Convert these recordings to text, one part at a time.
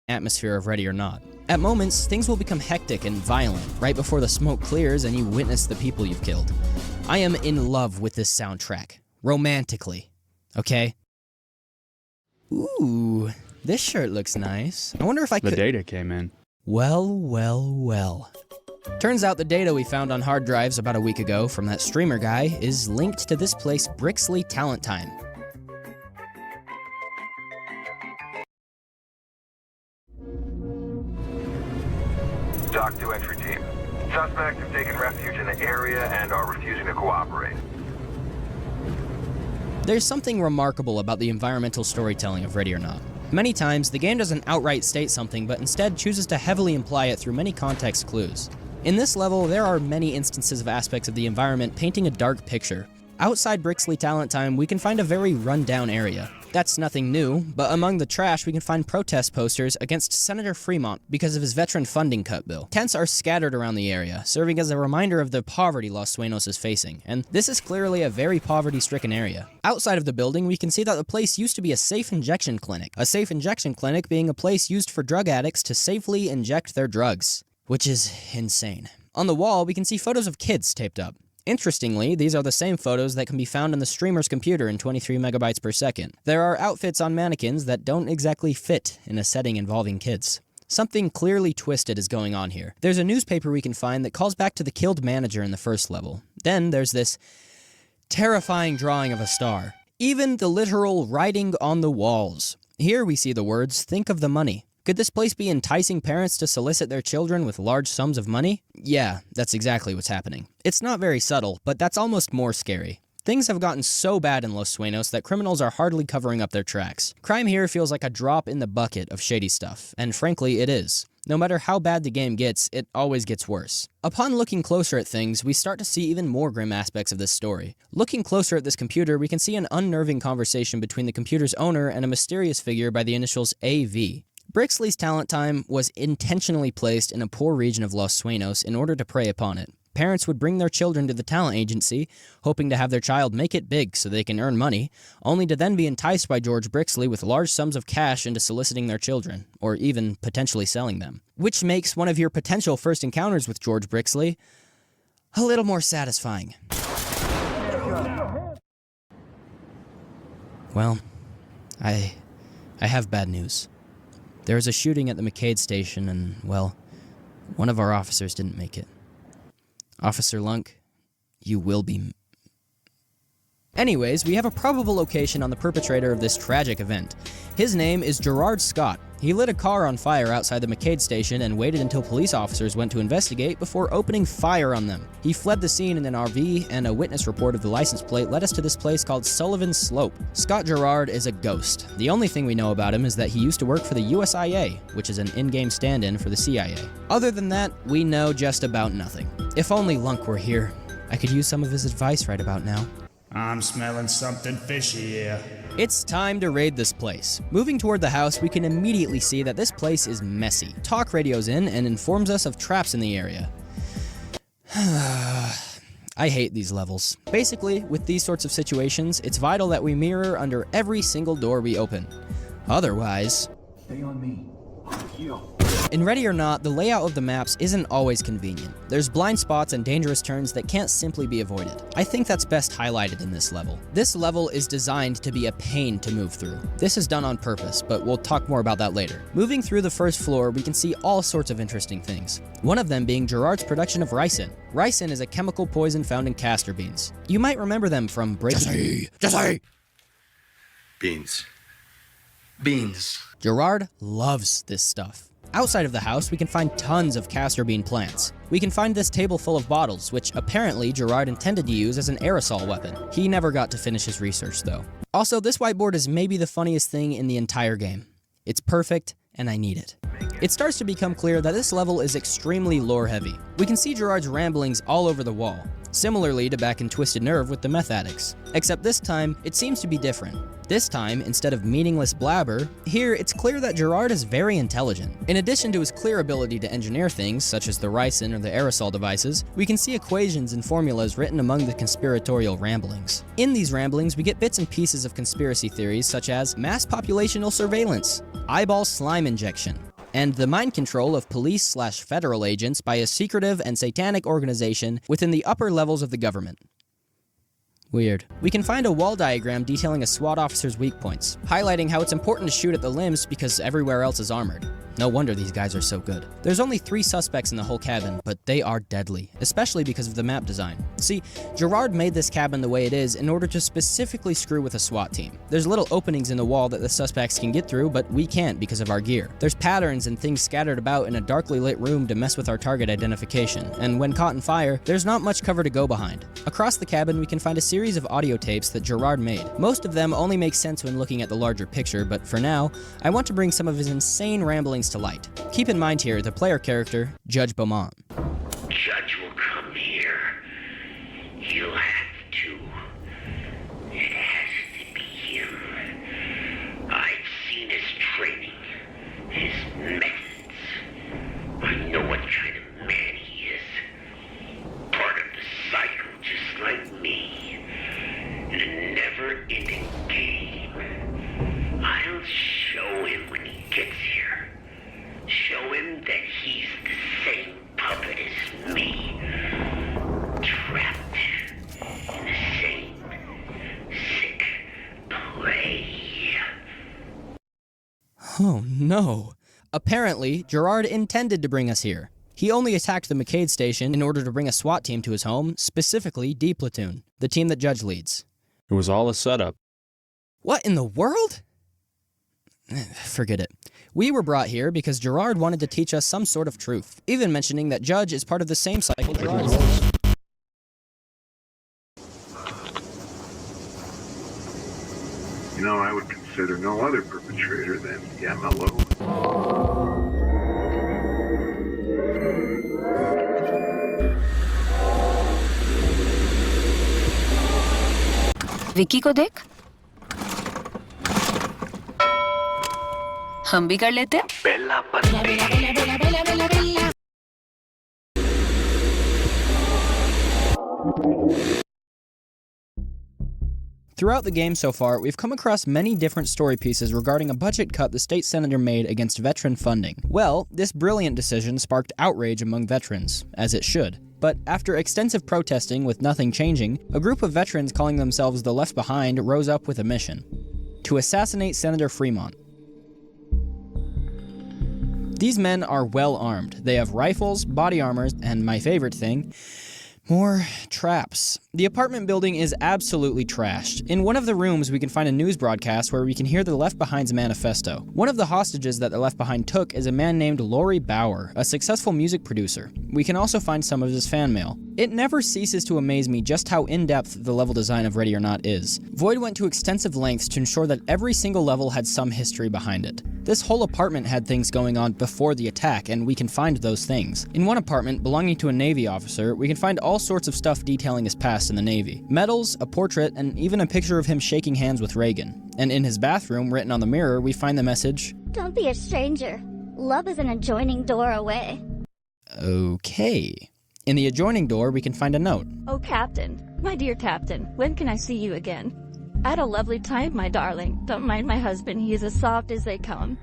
atmosphere of Ready or Not. At moments, things will become hectic and violent right before the smoke clears and you witness the people you've killed. I am in love with this soundtrack. Romantically. Okay? Ooh, this shirt looks nice. I wonder if I could— The data came in. Well. Turns out the data we found on hard drives about a week ago from that streamer guy is linked to this place, Brixley Talent Time. Doc 2 entry team. Suspects have taken refuge in the area and are refusing to cooperate. There's something remarkable about the environmental storytelling of Ready or Not. Many times, the game doesn't outright state something, but instead chooses to heavily imply it through many context clues. In this level, there are many instances of aspects of the environment painting a dark picture. Outside Brixley Talent Time, we can find a very run-down area. That's nothing new, but among the trash we can find protest posters against Senator Fremont because of his veteran funding cut bill. Tents are scattered around the area, serving as a reminder of the poverty Los Sueños is facing, and this is clearly a very poverty-stricken area. Outside of the building, we can see that the place used to be a safe injection clinic. A safe injection clinic being a place used for drug addicts to safely inject their drugs, which is insane. On the wall, we can see photos of kids taped up. Interestingly, these are the same photos that can be found on the streamer's computer in 23 megabytes per second. There are outfits on mannequins that don't exactly fit in a setting involving kids. Something clearly twisted is going on here. There's a newspaper we can find that calls back to the killed manager in the first level. Then there's this terrifying drawing of a star. Even the literal writing on the walls. Here we see the words, "Think of the money." Could this place be enticing parents to solicit their children with large sums of money? Yeah, that's exactly what's happening. It's not very subtle, but that's almost more scary. Things have gotten so bad in Los Sueños that criminals are hardly covering up their tracks. Crime here feels like a drop in the bucket of shady stuff, and frankly, it is. No matter how bad the game gets, it always gets worse. Upon looking closer at things, we start to see even more grim aspects of this story. Looking closer at this computer, we can see an unnerving conversation between the computer's owner and a mysterious figure by the initials AV. Brixley's Talent Time was intentionally placed in a poor region of Los Sueños in order to prey upon it. Parents would bring their children to the talent agency, hoping to have their child make it big so they can earn money, only to then be enticed by George Brixley with large sums of cash into soliciting their children, or even potentially selling them. Which makes one of your potential first encounters with George Brixley a little more satisfying. Well, I have bad news. There was a shooting at the McCade station and, well, one of our officers didn't make it. Officer Lunk, you will be... Anyways, we have a probable location on the perpetrator of this tragic event. His name is Gerard Scott. He lit a car on fire outside the McCade station and waited until police officers went to investigate before opening fire on them. He fled the scene in an RV, and a witness report of the license plate led us to this place called Sullivan Slope. Scott Gerard is a ghost. The only thing we know about him is that he used to work for the USIA, which is an in-game stand-in for the CIA. Other than that, we know just about nothing. If only Lunk were here. I could use some of his advice right about now. I'm smelling something fishy here. It's time to raid this place. Moving toward the house, we can immediately see that this place is messy. Talk radios in and informs us of traps in the area. I hate these levels. Basically, with these sorts of situations, it's vital that we mirror under every single door we open. Otherwise... Stay on me. Heal. In Ready or Not, the layout of the maps isn't always convenient. There's blind spots and dangerous turns that can't simply be avoided. I think that's best highlighted in this level. This level is designed to be a pain to move through. This is done on purpose, but we'll talk more about that later. Moving through the first floor, we can see all sorts of interesting things. One of them being Gerard's production of ricin. Ricin is a chemical poison found in castor beans. You might remember them from Breaking... Jesse! Beans. Beans. Gerard loves this stuff. Outside of the house, we can find tons of castor bean plants. We can find this table full of bottles, which apparently Gerard intended to use as an aerosol weapon. He never got to finish his research, though. Also, this whiteboard is maybe the funniest thing in the entire game. It's perfect, and I need it. It starts to become clear that this level is extremely lore-heavy. We can see Gerard's ramblings all over the wall, similarly to back in Twisted Nerve with the meth addicts. Except this time, it seems to be different. This time, instead of meaningless blabber, here it's clear that Gerard is very intelligent. In addition to his clear ability to engineer things, such as the ricin or the aerosol devices, we can see equations and formulas written among the conspiratorial ramblings. In these ramblings, we get bits and pieces of conspiracy theories such as mass populational surveillance, eyeball slime injection, and the mind control of police/federal agents by a secretive and satanic organization within the upper levels of the government. Weird. We can find a wall diagram detailing a SWAT officer's weak points, highlighting how it's important to shoot at the limbs because everywhere else is armored. No wonder these guys are so good. There's only 3 suspects in the whole cabin, but they are deadly, especially because of the map design. See, Gerard made this cabin the way it is in order to specifically screw with a SWAT team. There's little openings in the wall that the suspects can get through, but we can't because of our gear. There's patterns and things scattered about in a darkly lit room to mess with our target identification, and when caught in fire, there's not much cover to go behind. Across the cabin, we can find a series of audio tapes that Gerard made. Most of them only make sense when looking at the larger picture, but for now, I want to bring some of his insane ramblings to light. Keep in mind here the player character, Judge Beaumont. Judge will come here. You'll have to. It has to be him. I've seen his training, his methods. I know what kind of man he is. Part of the cycle, just like me. In a never-ending game. I'll show him when he gets here. Show him that he's the same puppet as me. Trapped in the same sick play. Oh no. Apparently, Gerard intended to bring us here. He only attacked the McCade station in order to bring a SWAT team to his home, specifically D Platoon, the team that Judge leads. It was all a setup. What in the world? Forget it. We were brought here because Gerard wanted to teach us some sort of truth, even mentioning that Judge is part of the same cycle Gerard is. You know, I would consider no other perpetrator than Yamalo. Vicky को देख, हम भी कर लेते हैं। Bella Bella. Throughout the game so far, we've come across many different story pieces regarding a budget cut the state senator made against veteran funding. Well, this brilliant decision sparked outrage among veterans, as it should. But after extensive protesting with nothing changing, a group of veterans calling themselves the Left Behind rose up with a mission: to assassinate Senator Fremont. These men are well armed. They have rifles, body armors, and my favorite thing, more traps. The apartment building is absolutely trashed. In one of the rooms, we can find a news broadcast where we can hear the Left Behind's manifesto. One of the hostages that the Left Behind took is a man named Laurie Bauer, a successful music producer. We can also find some of his fan mail. It never ceases to amaze me just how in-depth the level design of Ready or Not is. Void went to extensive lengths to ensure that every single level had some history behind it. This whole apartment had things going on before the attack, and we can find those things. In one apartment belonging to a Navy officer, we can find all sorts of stuff detailing his past in the Navy. Medals, a portrait, and even a picture of him shaking hands with Reagan. And in his bathroom, written on the mirror, we find the message, "Don't be a stranger. Love is an adjoining door away." Okay. In the adjoining door, we can find a note. "Oh, Captain, my dear Captain, when can I see you again? I had a lovely time, my darling. Don't mind my husband, he is as soft as they come."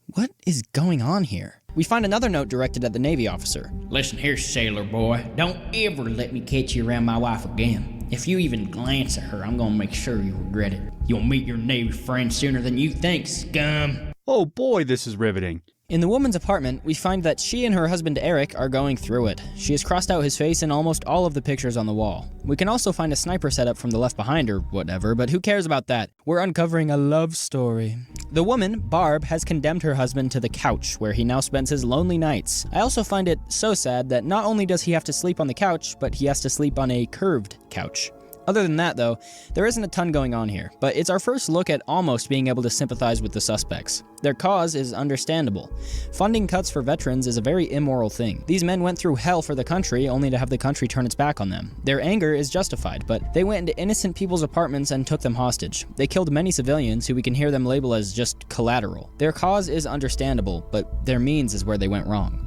What is going on here? We find another note directed at the Navy officer. "Listen here, sailor boy. Don't ever let me catch you around my wife again. If you even glance at her, I'm gonna make sure you regret it. You'll meet your Navy friend sooner than you think, scum." Oh boy, this is riveting. In the woman's apartment, we find that she and her husband Eric are going through it. She has crossed out his face in almost all of the pictures on the wall. We can also find a sniper setup from the Left Behind or whatever, but who cares about that? We're uncovering a love story. The woman, Barb, has condemned her husband to the couch, where he now spends his lonely nights. I also find it so sad that not only does he have to sleep on the couch, but he has to sleep on a curved couch. Other than that, though, there isn't a ton going on here, but it's our first look at almost being able to sympathize with the suspects. Their cause is understandable. Funding cuts for veterans is a very immoral thing. These men went through hell for the country only to have the country turn its back on them. Their anger is justified, but they went into innocent people's apartments and took them hostage. They killed many civilians who we can hear them label as just collateral. Their cause is understandable, but their means is where they went wrong.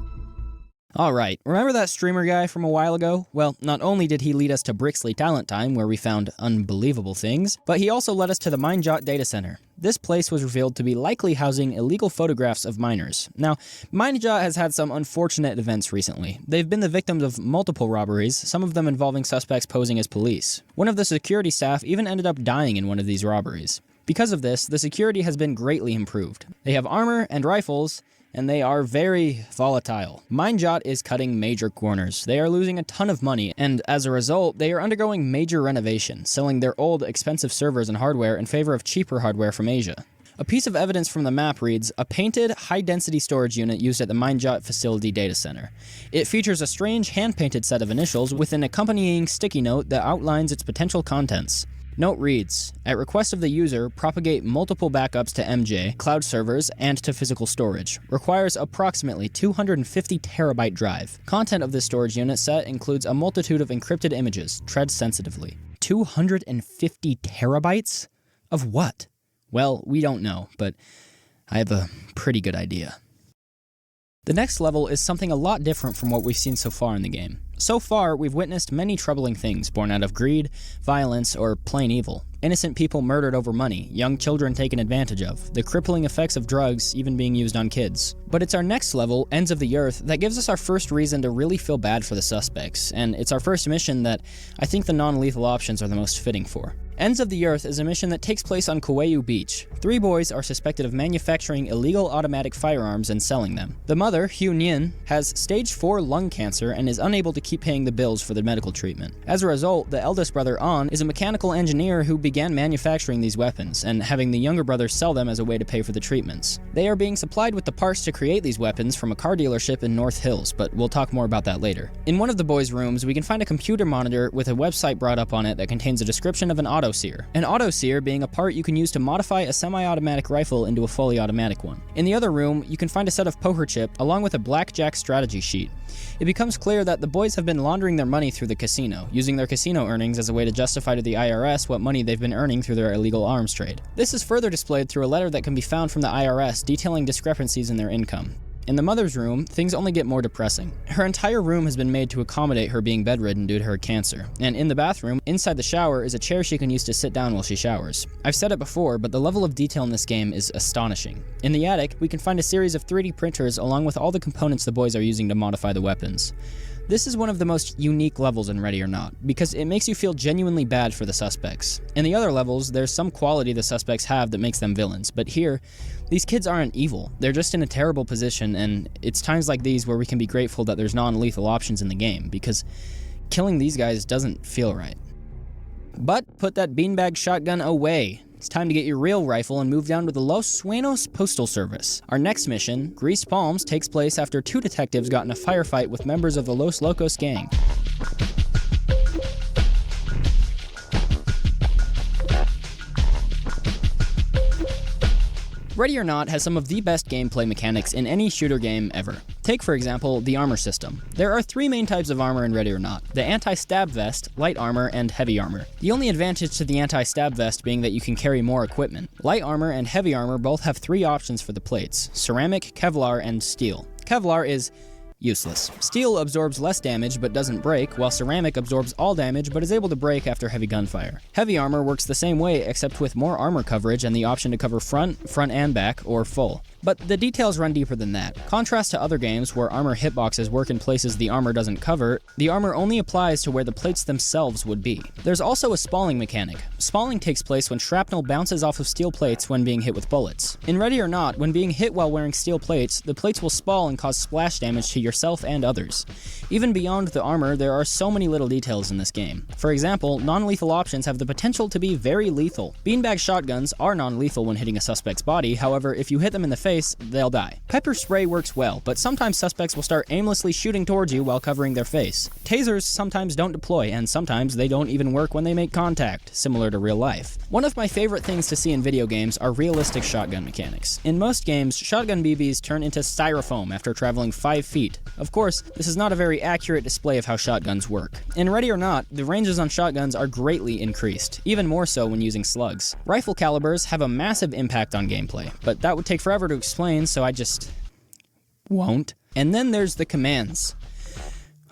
Alright, remember that streamer guy from a while ago? Well, not only did he lead us to Brixley Talent Time, where we found unbelievable things, but he also led us to the Minejot Data Center. This place was revealed to be likely housing illegal photographs of miners. Now, Minejot has had some unfortunate events recently. They've been the victims of multiple robberies, some of them involving suspects posing as police. One of the security staff even ended up dying in one of these robberies. Because of this, the security has been greatly improved. They have armor and rifles, and they are very volatile. Minejot is cutting major corners. They are losing a ton of money, and as a result, they are undergoing major renovation, selling their old, expensive servers and hardware in favor of cheaper hardware from Asia. A piece of evidence from the map reads, a painted, high-density storage unit used at the Minejot Facility Data Center. It features a strange hand-painted set of initials with an accompanying sticky note that outlines its potential contents. Note reads, at request of the user, propagate multiple backups to MJ, cloud servers, and to physical storage. Requires approximately 250 terabyte drive. Content of this storage unit set includes a multitude of encrypted images. Tread sensitively. 250 terabytes? Of what? Well, we don't know, but I have a pretty good idea. The next level is something a lot different from what we've seen so far in the game. So far, we've witnessed many troubling things born out of greed, violence, or plain evil. Innocent people murdered over money, young children taken advantage of, the crippling effects of drugs even being used on kids. But it's our next level, Ends of the Earth, that gives us our first reason to really feel bad for the suspects, and it's our first mission that I think the non-lethal options are the most fitting for. Ends of the Earth is a mission that takes place on Kauai Beach. 3 boys are suspected of manufacturing illegal automatic firearms and selling them. The mother, Hyun Yin, has stage 4 lung cancer and is unable to keep paying the bills for the medical treatment. As a result, the eldest brother, An, is a mechanical engineer who began manufacturing these weapons and having the younger brother sell them as a way to pay for the treatments. They are being supplied with the parts to create these weapons from a car dealership in North Hills, but we'll talk more about that later. In one of the boys' rooms, we can find a computer monitor with a website brought up on it that contains a description of an autoseer. An autoseer being a part you can use to modify a semi-automatic rifle into a fully automatic one. In the other room, you can find a set of poker chip along with a blackjack strategy sheet. It becomes clear that the boys have been laundering their money through the casino, using their casino earnings as a way to justify to the IRS what money they've been earning through their illegal arms trade. This is further displayed through a letter that can be found from the IRS detailing discrepancies in their income. In the mother's room, things only get more depressing. Her entire room has been made to accommodate her being bedridden due to her cancer, and in the bathroom, inside the shower, is a chair she can use to sit down while she showers. I've said it before, but the level of detail in this game is astonishing. In the attic, we can find a series of 3D printers along with all the components the boys are using to modify the weapons. This is one of the most unique levels in Ready or Not, because it makes you feel genuinely bad for the suspects. In the other levels, there's some quality the suspects have that makes them villains, but here, these kids aren't evil. They're just in a terrible position, and it's times like these where we can be grateful that there's non-lethal options in the game, because killing these guys doesn't feel right. But put that beanbag shotgun away. It's time to get your real rifle and move down to the Los Sueños Postal Service. Our next mission, Greased Palms, takes place after 2 detectives got in a firefight with members of the Los Locos gang. Ready or Not has some of the best gameplay mechanics in any shooter game ever. Take, for example, the armor system. There are 3 main types of armor in Ready or Not: the anti-stab vest, light armor, and heavy armor. The only advantage to the anti-stab vest being that you can carry more equipment. Light armor and heavy armor both have 3 options for the plates: ceramic, Kevlar, and steel. Kevlar is useless. Steel absorbs less damage but doesn't break, while ceramic absorbs all damage but is able to break after heavy gunfire. Heavy armor works the same way except with more armor coverage and the option to cover front and back, or full. But the details run deeper than that. Contrast to other games where armor hitboxes work in places the armor doesn't cover, the armor only applies to where the plates themselves would be. There's also a spalling mechanic. Spalling takes place when shrapnel bounces off of steel plates when being hit with bullets. In Ready or Not, when being hit while wearing steel plates, the plates will spall and cause splash damage to yourself and others. Even beyond the armor, there are so many little details in this game. For example, non-lethal options have the potential to be very lethal. Beanbag shotguns are non-lethal when hitting a suspect's body, however, if you hit them in the face, they'll die. Pepper spray works well, but sometimes suspects will start aimlessly shooting towards you while covering their face. Tasers sometimes don't deploy, and sometimes they don't even work when they make contact, similar to real life. One of my favorite things to see in video games are realistic shotgun mechanics. In most games, shotgun BBs turn into styrofoam after traveling 5 feet. Of course, this is not a very accurate display of how shotguns work. In Ready or Not, the ranges on shotguns are greatly increased, even more so when using slugs. Rifle calibers have a massive impact on gameplay, but that would take forever to explain, so I just won't. And then there's the commands.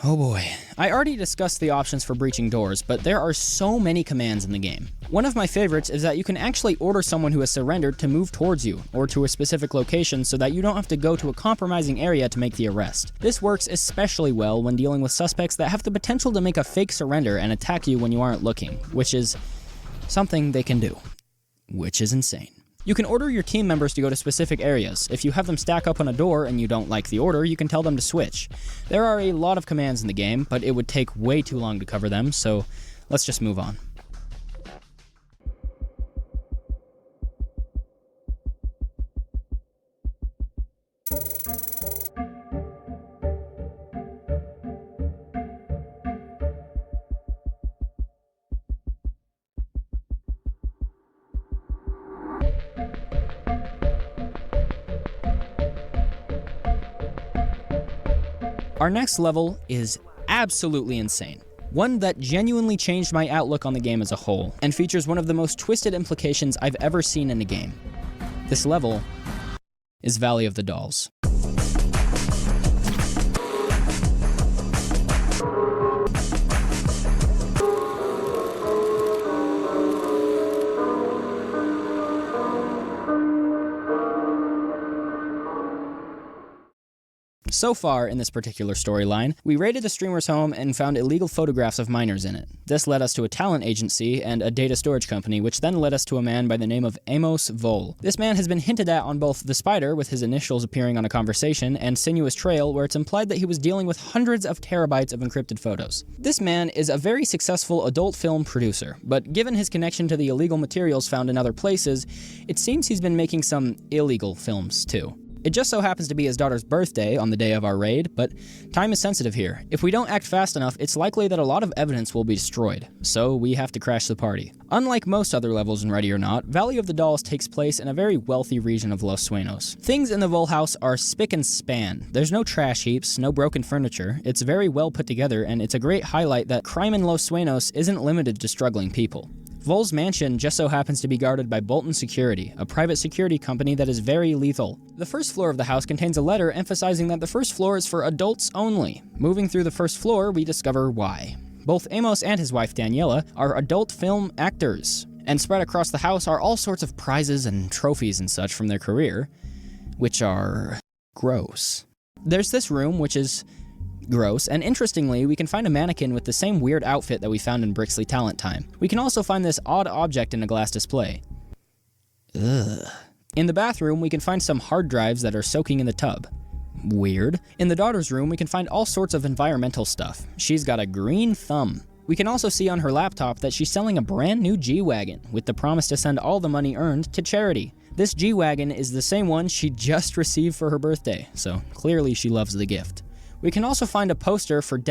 Oh boy. I already discussed the options for breaching doors, but there are so many commands in the game. One of my favorites is that you can actually order someone who has surrendered to move towards you, or to a specific location so that you don't have to go to a compromising area to make the arrest. This works especially well when dealing with suspects that have the potential to make a fake surrender and attack you when you aren't looking, which is something they can do. Which is insane. You can order your team members to go to specific areas. If you have them stack up on a door and you don't like the order, you can tell them to switch. There are a lot of commands in the game, but it would take way too long to cover them, so let's just move on. Our next level is absolutely insane. One that genuinely changed my outlook on the game as a whole, and features one of the most twisted implications I've ever seen in a game. This level is Valley of the Dolls. So far in this particular storyline, we raided the streamer's home and found illegal photographs of minors in it. This led us to a talent agency and a data storage company, which then led us to a man by the name of Amos Vole. This man has been hinted at on both The Spider, with his initials appearing on a conversation, and Sinuous Trail, where it's implied that he was dealing with hundreds of terabytes of encrypted photos. This man is a very successful adult film producer, but given his connection to the illegal materials found in other places, it seems he's been making some illegal films too. It just so happens to be his daughter's birthday on the day of our raid, but time is sensitive here. If we don't act fast enough, it's likely that a lot of evidence will be destroyed, so we have to crash the party. Unlike most other levels in Ready or Not, Valley of the Dolls takes place in a very wealthy region of Los Sueños. Things in the Vole house are spick and span. There's no trash heaps, no broken furniture. It's very well put together, and it's a great highlight that crime in Los Sueños isn't limited to struggling people. Vole's mansion just so happens to be guarded by Bolton Security, a private security company that is very lethal. The first floor of the house contains a letter emphasizing that the first floor is for adults only. Moving through the first floor, we discover why. Both Amos and his wife Daniela are adult film actors, and spread across the house are all sorts of prizes and trophies and such from their career, which are gross. There's this room, which is gross, and interestingly, we can find a mannequin with the same weird outfit that we found in Brixley Talent Time. We can also find this odd object in a glass display. Ugh. In the bathroom, we can find some hard drives that are soaking in the tub. Weird. In the daughter's room, we can find all sorts of environmental stuff. She's got a green thumb. We can also see on her laptop that she's selling a brand new G-Wagon, with the promise to send all the money earned to charity. This G-Wagon is the same one she just received for her birthday, so clearly she loves the gift. We can also find a poster for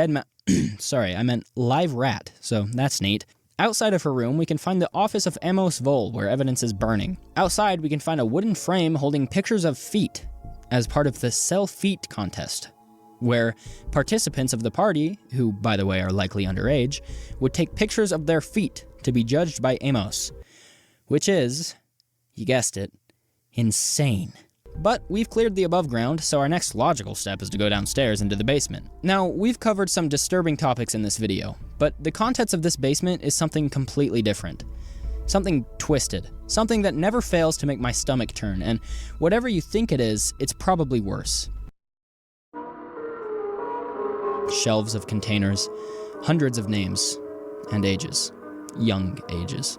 Live Rat, so that's neat. Outside of her room, we can find the office of Amos Vole, where evidence is burning. Outside, we can find a wooden frame holding pictures of feet, as part of the Sell Feet contest, where participants of the party, who by the way are likely underage, would take pictures of their feet to be judged by Amos. Which is, you guessed it, insane. But we've cleared the above ground, so our next logical step is to go downstairs into the basement. Now, we've covered some disturbing topics in this video, but the contents of this basement is something completely different. Something twisted. Something that never fails to make my stomach turn, and whatever you think it is, it's probably worse. Shelves of containers, hundreds of names, and ages. Young ages.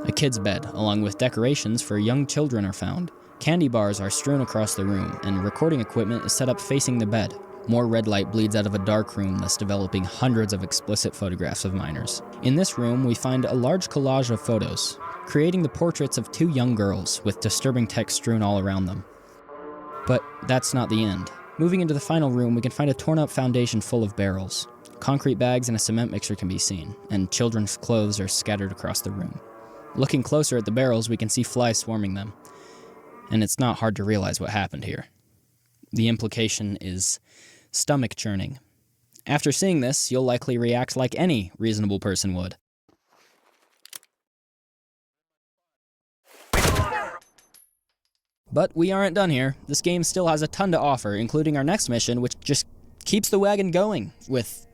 A kid's bed, along with decorations for young children, are found. Candy bars are strewn across the room, and recording equipment is set up facing the bed. More red light bleeds out of a dark room that's developing hundreds of explicit photographs of minors. In this room, we find a large collage of photos, creating the portraits of two young girls with disturbing text strewn all around them. But that's not the end. Moving into the final room, we can find a torn-up foundation full of barrels. Concrete bags and a cement mixer can be seen, and children's clothes are scattered across the room. Looking closer at the barrels, we can see flies swarming them. And it's not hard to realize what happened here. The implication is stomach churning. After seeing this, you'll likely react like any reasonable person would. But we aren't done here. This game still has a ton to offer, including our next mission, which just keeps the wagon going with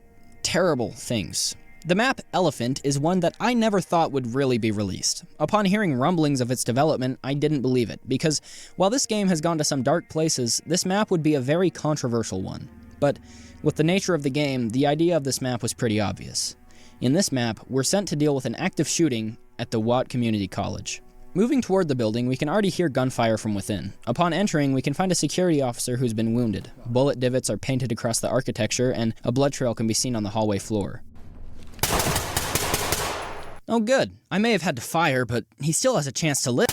terrible things. The map Elephant is one that I never thought would really be released. Upon hearing rumblings of its development, I didn't believe it, because while this game has gone to some dark places, this map would be a very controversial one. But with the nature of the game, the idea of this map was pretty obvious. In this map, we're sent to deal with an active shooting at the Watt Community College. Moving toward the building, we can already hear gunfire from within. Upon entering, we can find a security officer who's been wounded. Bullet divots are painted across the architecture, and a blood trail can be seen on the hallway floor. Oh good, I may have had to fire, but he still has a chance to live.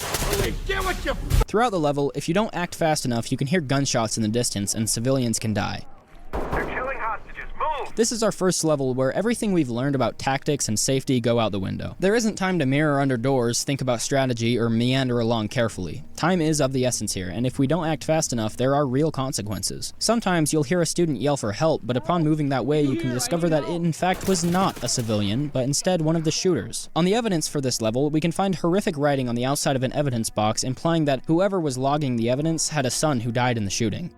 Throughout the level, if you don't act fast enough, you can hear gunshots in the distance and civilians can die. They're killing hostages. Move! This is our first level where everything we've learned about tactics and safety go out the window. There isn't time to mirror under doors, think about strategy, or meander along carefully. Time is of the essence here, and if we don't act fast enough, there are real consequences. Sometimes you'll hear a student yell for help, but upon moving that way, you can discover that it in fact was not a civilian, but instead one of the shooters. On the evidence for this level, we can find horrific writing on the outside of an evidence box implying that whoever was logging the evidence had a son who died in the shooting.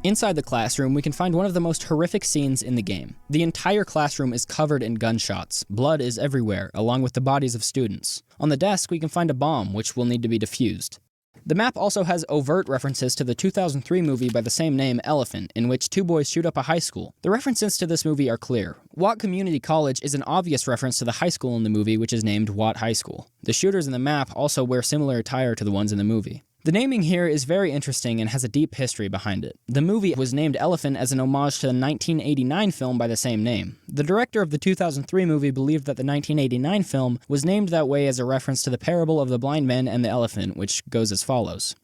Inside the classroom, we can find one of the most horrific scenes in the game. The entire classroom is covered in gunshots. Blood is everywhere, along with the bodies of students. On the desk, we can find a bomb, which will need to be defused. The map also has overt references to the 2003 movie by the same name, Elephant, in which two boys shoot up a high school. The references to this movie are clear. Watt Community College is an obvious reference to the high school in the movie, which is named Watt High School. The shooters in the map also wear similar attire to the ones in the movie. The naming here is very interesting and has a deep history behind it. The movie was named Elephant as an homage to the 1989 film by the same name. The director of the 2003 movie believed that the 1989 film was named that way as a reference to the parable of the blind man and the elephant, which goes as follows.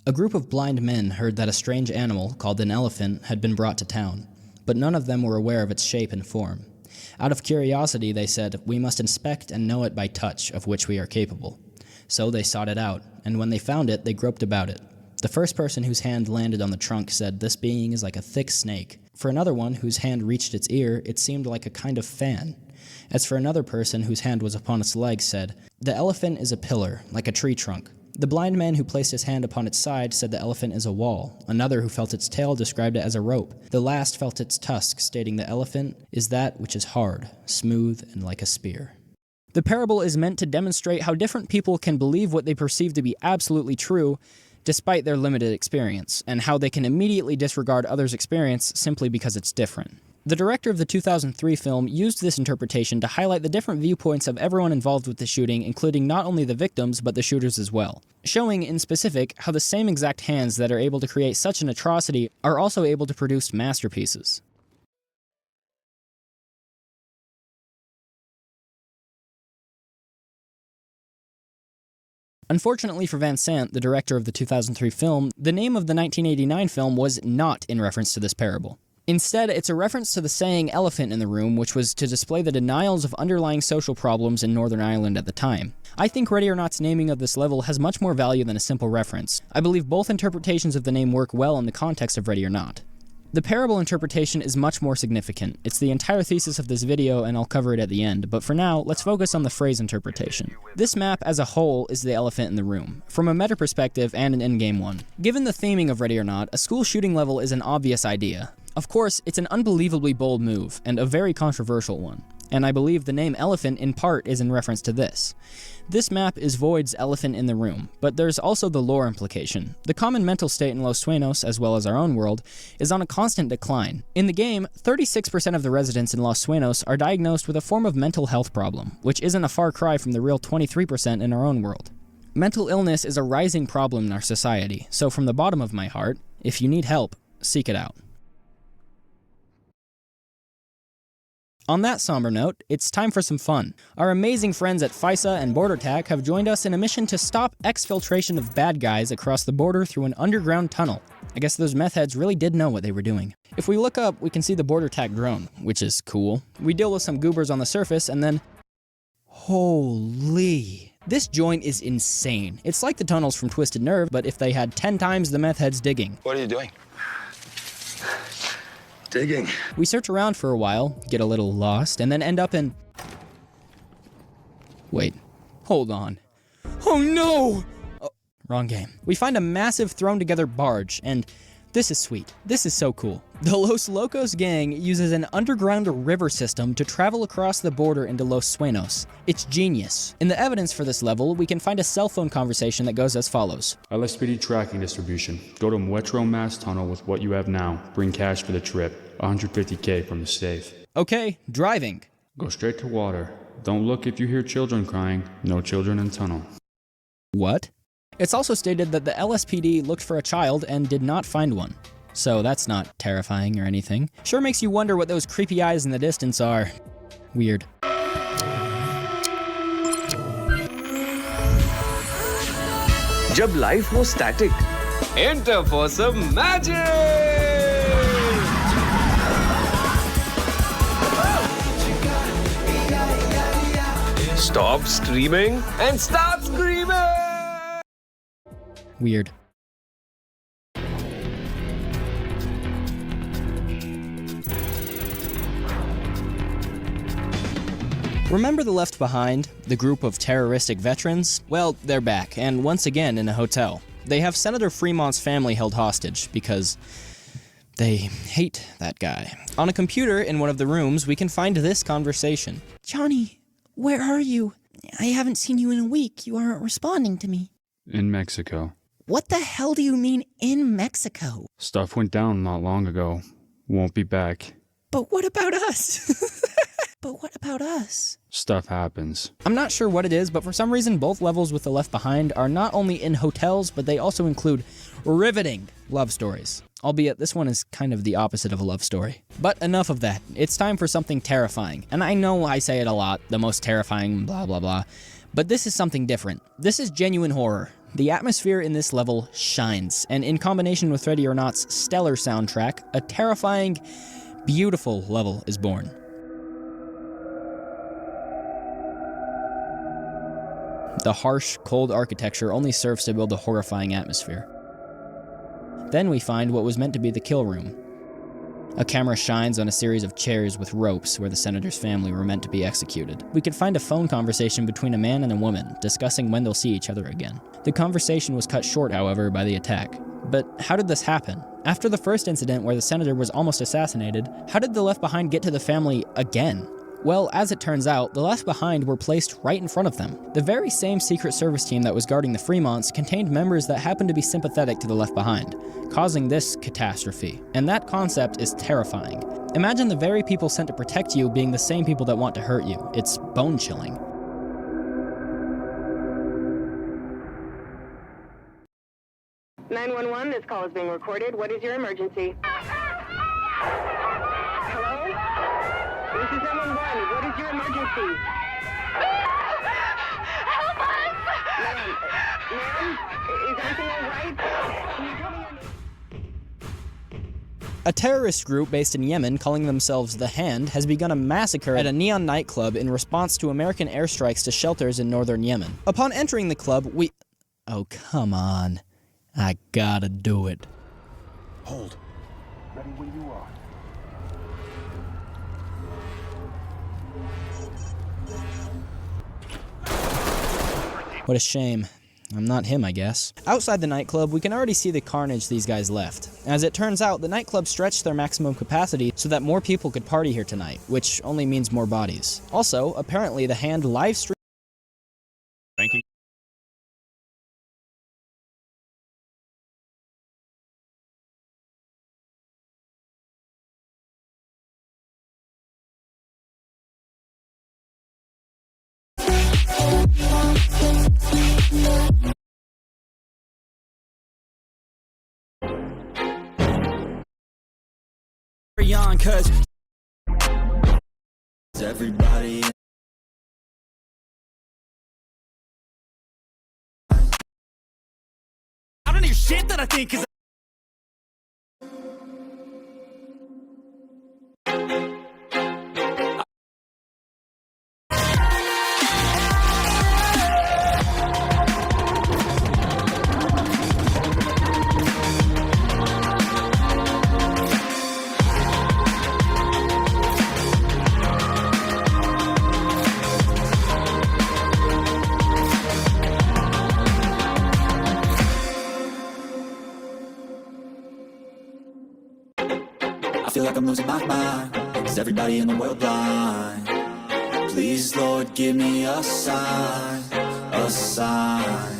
A group of blind men heard that a strange animal, called an elephant, had been brought to town, but none of them were aware of its shape and form. Out of curiosity, they said, "We must inspect and know it by touch, of which we are capable." So they sought it out, and when they found it, they groped about it. The first person whose hand landed on the trunk said, "This being is like a thick snake." For another one whose hand reached its ear, it seemed like a kind of fan. As for another person whose hand was upon its leg said, "The elephant is a pillar, like a tree trunk." The blind man who placed his hand upon its side said the elephant is a wall. Another who felt its tail described it as a rope. The last felt its tusk, stating the elephant is that which is hard, smooth, and like a spear. The parable is meant to demonstrate how different people can believe what they perceive to be absolutely true, despite their limited experience, and how they can immediately disregard others' experience simply because it's different. The director of the 2003 film used this interpretation to highlight the different viewpoints of everyone involved with the shooting, including not only the victims, but the shooters as well, showing in specific how the same exact hands that are able to create such an atrocity are also able to produce masterpieces. Unfortunately for Van Sant, the director of the 2003 film, the name of the 1989 film was not in reference to this parable. Instead, it's a reference to the saying elephant in the room, which was to display the denials of underlying social problems in Northern Ireland at the time. I think Ready or Not's naming of this level has much more value than a simple reference. I believe both interpretations of the name work well in the context of Ready or Not. The parable interpretation is much more significant. It's the entire thesis of this video, and I'll cover it at the end, but for now, let's focus on the phrase interpretation. This map as a whole is the elephant in the room, from a meta perspective and an in-game one. Given the theming of Ready or Not, a school shooting level is an obvious idea. Of course, it's an unbelievably bold move, and a very controversial one. And I believe the name Elephant in part is in reference to this. This map is Void's elephant in the room, but there's also the lore implication. The common mental state in Los Sueños, as well as our own world, is on a constant decline. In the game, 36% of the residents in Los Sueños are diagnosed with a form of mental health problem, which isn't a far cry from the real 23% in our own world. Mental illness is a rising problem in our society, so from the bottom of my heart, if you need help, seek it out. On that somber note, it's time for some fun. Our amazing friends at FISA and BorderTAC have joined us in a mission to stop exfiltration of bad guys across the border through an underground tunnel. I guess those meth heads really did know what they were doing. If we look up, we can see the BorderTAC drone, which is cool. We deal with some goobers on the surface, and then... Holy... This joint is insane. It's like the tunnels from Twisted Nerve, but if they had 10 times the meth heads digging. What are you doing? Digging. We search around for a while, get a little lost, and then end up in... Wait. Hold on. Oh no! wrong game. We find a massive thrown together barge, and this is sweet. This is so cool. The Los Locos gang uses an underground river system to travel across the border into Los Sueños. It's genius. In the evidence for this level, we can find a cell phone conversation that goes as follows. LSPD tracking distribution. Go to Metro Mass Tunnel with what you have now. Bring cash for the trip. $150K from the safe. Okay, driving. Go straight to water. Don't look if you hear children crying. No children in tunnel. What? It's also stated that the LSPD looked for a child and did not find one. So that's not terrifying or anything. Sure makes you wonder what those creepy eyes in the distance are. Weird. जब life was static. Enter for some magic! Stop streaming and start screaming! Weird. Remember the Left Behind, the group of terroristic veterans? Well, they're back, and once again in a hotel. They have Senator Fremont's family held hostage because they hate that guy. On a computer in one of the rooms, we can find this conversation. Johnny, where are you? I haven't seen you in a week. You aren't responding to me. In Mexico. What the hell do you mean, in Mexico? Stuff went down not long ago. Won't be back. But what about us? But what about us? Stuff happens. I'm not sure what it is, but for some reason both levels with the Left Behind are not only in hotels, but they also include riveting love stories. Albeit this one is kind of the opposite of a love story. But enough of that. It's time for something terrifying. And I know I say it a lot, the most terrifying, blah blah blah. But this is something different. This is genuine horror. The atmosphere in this level shines, and in combination with Ready or Not's stellar soundtrack, a terrifying, beautiful level is born. The harsh, cold architecture only serves to build a horrifying atmosphere. Then we find what was meant to be the kill room. A camera shines on a series of chairs with ropes where the senator's family were meant to be executed. We could find a phone conversation between a man and a woman, discussing when they'll see each other again. The conversation was cut short, however, by the attack. But how did this happen? After the first incident where the senator was almost assassinated, how did the Left Behind get to the family again? Well, as it turns out, the Left Behind were placed right in front of them. The very same Secret Service team that was guarding the Fremonts contained members that happened to be sympathetic to the Left Behind, causing this catastrophe. And that concept is terrifying. Imagine the very people sent to protect you being the same people that want to hurt you. It's bone-chilling. (911), this call is being recorded. What is your emergency? Hello? This is 911. What is your emergency? Help us! Ma'am, is everything all right? Can you tell me your name? A terrorist group based in Yemen, calling themselves The Hand, has begun a massacre at a neon nightclub in response to American airstrikes to shelters in northern Yemen. Upon entering the club, we... Oh, come on. I gotta do it. Hold. Ready when you are. What a shame. I'm not him, I guess. Outside the nightclub, we can already see the carnage these guys left. As it turns out, the nightclub stretched their maximum capacity so that more people could party here tonight, which only means more bodies. Also, apparently the Hand live stream... Thank you. On, cause everybody I don't hear shit that I think is feel like I'm losing my mind. Is everybody in the world blind? Please, Lord, give me a sign, a sign.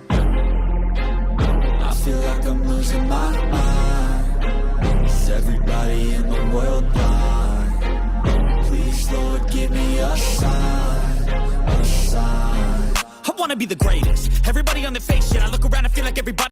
I feel like I'm losing my mind. Is everybody in the world blind? Please, Lord, give me a sign, a sign. I wanna be the greatest. Everybody on their face shit. I look around and feel like everybody.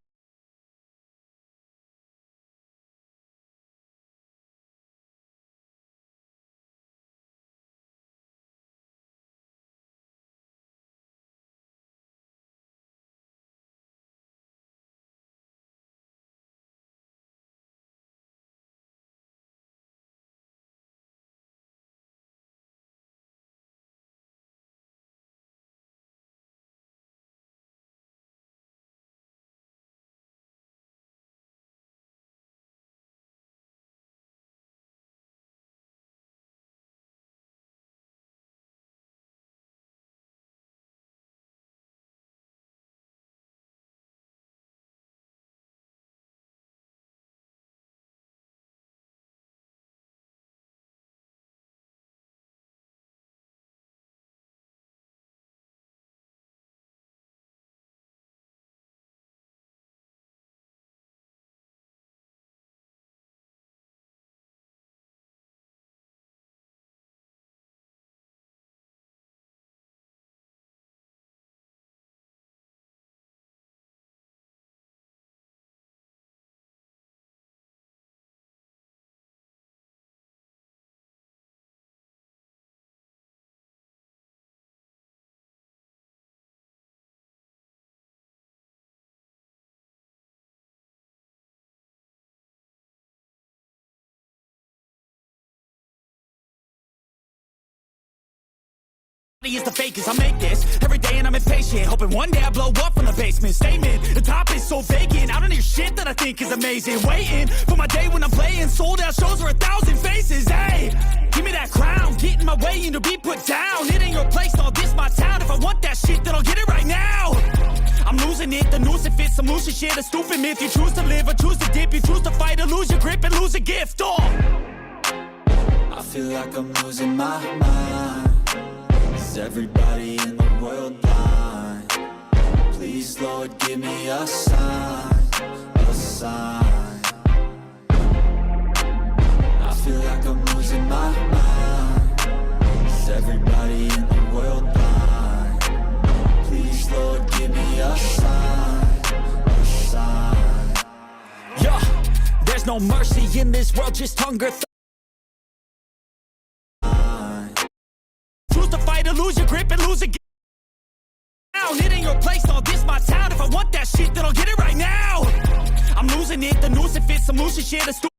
Is the fakest, I make this every day and I'm impatient, hoping one day I blow up from the basement. Statement, the top is so vacant, I don't hear shit that I think is amazing. Waiting for my day when I'm playing sold out shows for 1,000 faces. Hey, give me that crown, get in my way and to be put down. It ain't your place, no, this my town. If I want that shit, then I'll get it right now. I'm losing it, the noose it fits, some loose shit, a stupid myth. You choose to live or choose to dip, you choose to fight or lose your grip and lose a gift. Oh, I feel like I'm losing my mind. Is everybody in the world blind? Please, Lord, give me a sign, a sign. I feel like I'm losing my mind. Is everybody in the world blind? Please, Lord, give me a sign, a sign. Yeah, there's no mercy in this world, just hunger. To fight or lose your grip and lose a down. It ain't your place, no, this my town. If I want that shit, then I'll get it right now. I'm losing it, the noose it fits, some loose shit, a stupid.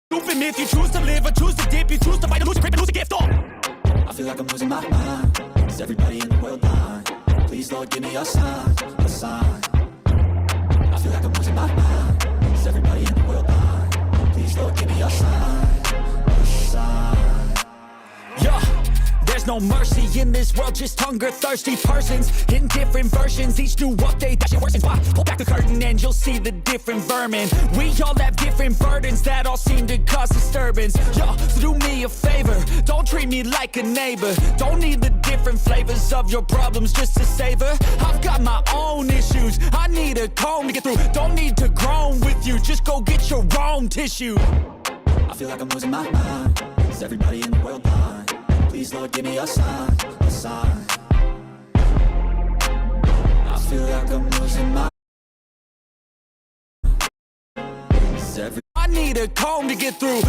Stupid myth, you choose to live or choose to dip, you choose to fight or lose your grip and lose a gift. Oh, I feel like I'm losing my mind. Is everybody in the world blind? Please, Lord, give me a sign, a sign. I feel like I'm losing my mind. Is everybody in the world blind? Please, Lord, give me a sign, a sign. Yeah, there's no mercy in this world, just hunger-thirsty persons in different versions, each new update that shit worsens. Why? Pull back the curtain and you'll see the different vermin. We all have different burdens that all seem to cause disturbance. Yo, so do me a favor, don't treat me like a neighbor. Don't need the different flavors of your problems just to savor. I've got my own issues, I need a comb to get through. Don't need to groan with you, just go get your own tissue. I feel like I'm losing my mind. Is everybody in the world blind? Please, Lord, give me a sign, a sign. I feel like I'm losing my mind. I need a comb to get through.